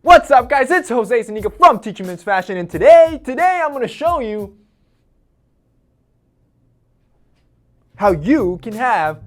What's up, guys? It's Jose Sanika from Teaching Men's Fashion, and today I'm going to show you how you can have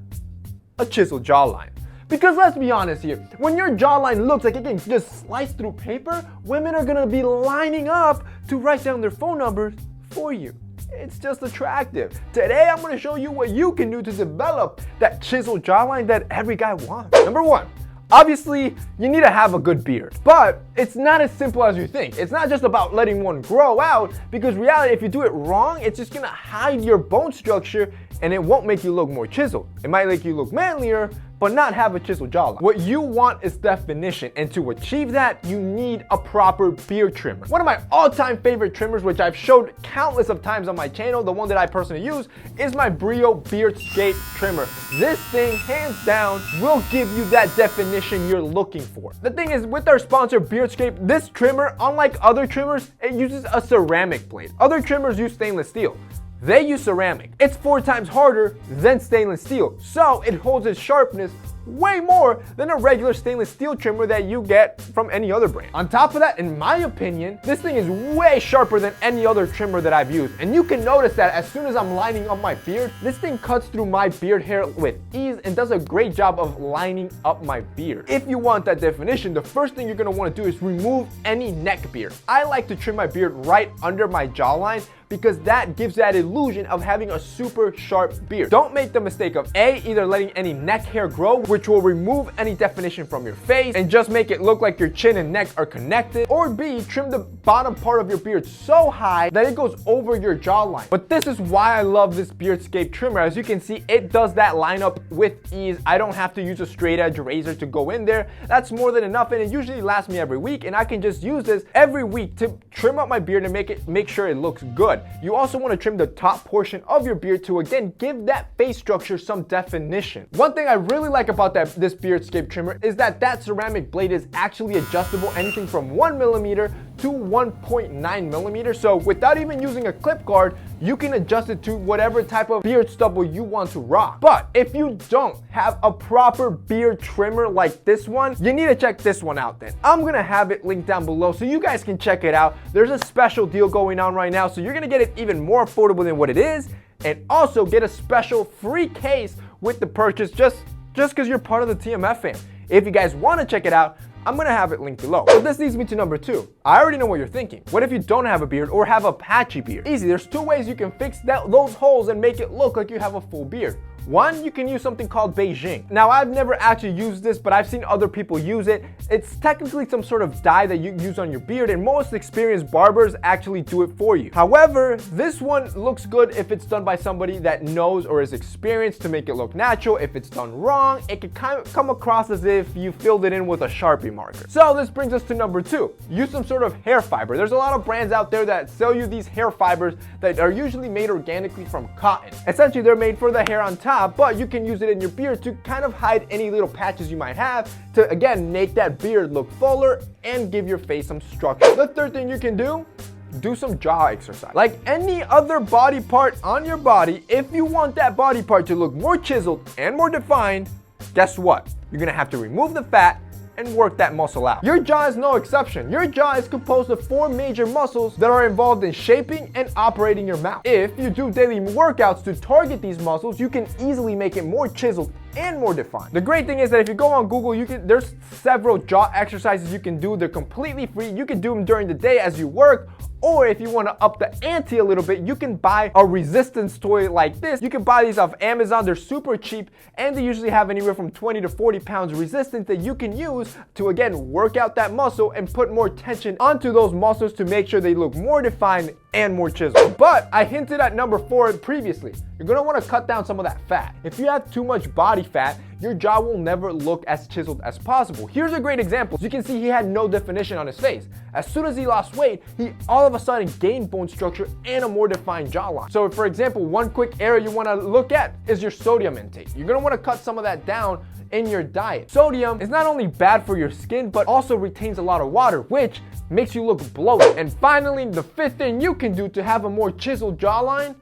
a chiseled jawline. Because let's be honest here, when your jawline looks like it can just slice through paper, women are going to be lining up to write down their phone numbers for you. It's just attractive. Today I'm going to show you what you can do to develop that chiseled jawline that every guy wants. Number one, obviously, you need to have a good beard, but it's not as simple as you think. It's not just about letting one grow out, because reality, if you do it wrong, it's just gonna hide your bone structure and it won't make you look more chiseled. It might make you look manlier, but not have a chiseled jawline. What you want is definition, and to achieve that, you need a proper beard trimmer. One of my all-time favorite trimmers, which I've showed countless of times on my channel, the one that I personally use, is my Brio Beardscape trimmer. This thing, hands down, will give you that definition you're looking for. The thing is, with our sponsor Beardscape, this trimmer, unlike other trimmers, it uses a ceramic blade. Other trimmers use stainless steel. They use ceramic. It's 4 times harder than stainless steel, so it holds its sharpness way more than a regular stainless steel trimmer that you get from any other brand. On top of that, in my opinion, this thing is way sharper than any other trimmer that I've used. And you can notice that as soon as I'm lining up my beard, this thing cuts through my beard hair with ease and does a great job of lining up my beard. If you want that definition, the first thing you're gonna wanna do is remove any neck beard. I like to trim my beard right under my jawline because that gives that illusion of having a super sharp beard. Don't make the mistake of A, either letting any neck hair grow, which will remove any definition from your face and just make it look like your chin and neck are connected, or B, trim the bottom part of your beard so high that it goes over your jawline. But this is why I love this Beardscape trimmer. As you can see, it does that lineup with ease. I don't have to use a straight edge razor to go in there. That's more than enough, and it usually lasts me every week, and I can just use this every week to trim up my beard and make sure it looks good. You also want to trim the top portion of your beard to again give that face structure some definition. One thing I really like about this Beardscape trimmer is that ceramic blade is actually adjustable anything from 1mm to 1.9mm. So without even using a clip guard, you can adjust it to whatever type of beard stubble you want to rock. But if you don't have a proper beard trimmer like this one, you need to check this one out then. I'm gonna have it linked down below so you guys can check it out. There's a special deal going on right now, so you're gonna get it even more affordable than what it is, and also get a special free case with the purchase just because you're part of the TMF fam. If you guys want to check it out, I'm gonna have it linked below. So this leads me to number 2. I already know what you're thinking. What if you don't have a beard or have a patchy beard? Easy, there's 2 ways you can fix those holes and make it look like you have a full beard. One, you can use something called Beijing. Now, I've never actually used this, but I've seen other people use it. It's technically some sort of dye that you use on your beard, and most experienced barbers actually do it for you. However, this one looks good if it's done by somebody that knows or is experienced to make it look natural. If it's done wrong, it can kind of come across as if you filled it in with a Sharpie marker. So this brings us to number 2. Use some sort of hair fiber. There's a lot of brands out there that sell you these hair fibers that are usually made organically from cotton. Essentially, they're made for the hair on top, but you can use it in your beard to kind of hide any little patches you might have to, again, make that beard look fuller and give your face some structure. The third thing you can do some jaw exercise. Like any other body part on your body, if you want that body part to look more chiseled and more defined, guess what? You're gonna have to remove the fat and work that muscle out. Your jaw is no exception. Your jaw is composed of 4 major muscles that are involved in shaping and operating your mouth. If you do daily workouts to target these muscles, you can easily make it more chiseled and more defined. The great thing is that if you go on Google, there's several jaw exercises you can do. They're completely free. You can do them during the day as you work, or if you want to up the ante a little bit, you can buy a resistance toy like this. You can buy these off Amazon. They're super cheap, and they usually have anywhere from 20 to 40 pounds resistance that you can use to, again, work out that muscle and put more tension onto those muscles to make sure they look more defined and more chiseled. But I hinted at number 4 previously. You're gonna wanna cut down some of that fat. If you have too much body fat, your jaw will never look as chiseled as possible. Here's a great example. As you can see, he had no definition on his face. As soon as he lost weight, he all of a sudden gained bone structure and a more defined jawline. So for example, one quick area you wanna look at is your sodium intake. You're gonna wanna cut some of that down in your diet. Sodium is not only bad for your skin, but also retains a lot of water, which makes you look bloated. And finally, the 5th thing you can do to have a more chiseled jawline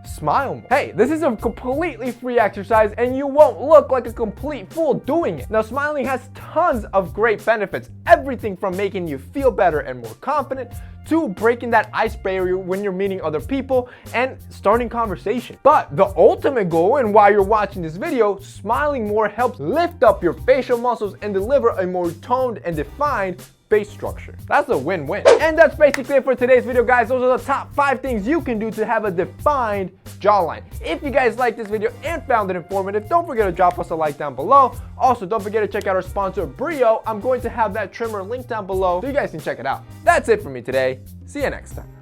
smile more. Hey, this is a completely free exercise and you won't look like a complete fool doing it. Now, smiling has tons of great benefits. Everything from making you feel better and more confident to breaking that ice barrier when you're meeting other people and starting conversation. But the ultimate goal, and why you're watching this video, smiling more helps lift up your facial muscles and deliver a more toned and defined face structure. That's a win-win. And that's basically it for today's video, guys. Those are the top 5 things you can do to have a defined jawline. If you guys liked this video and found it informative, don't forget to drop us a like down below. Also, don't forget to check out our sponsor, Brio. I'm going to have that trimmer linked down below so you guys can check it out. That's it for me today. See you next time.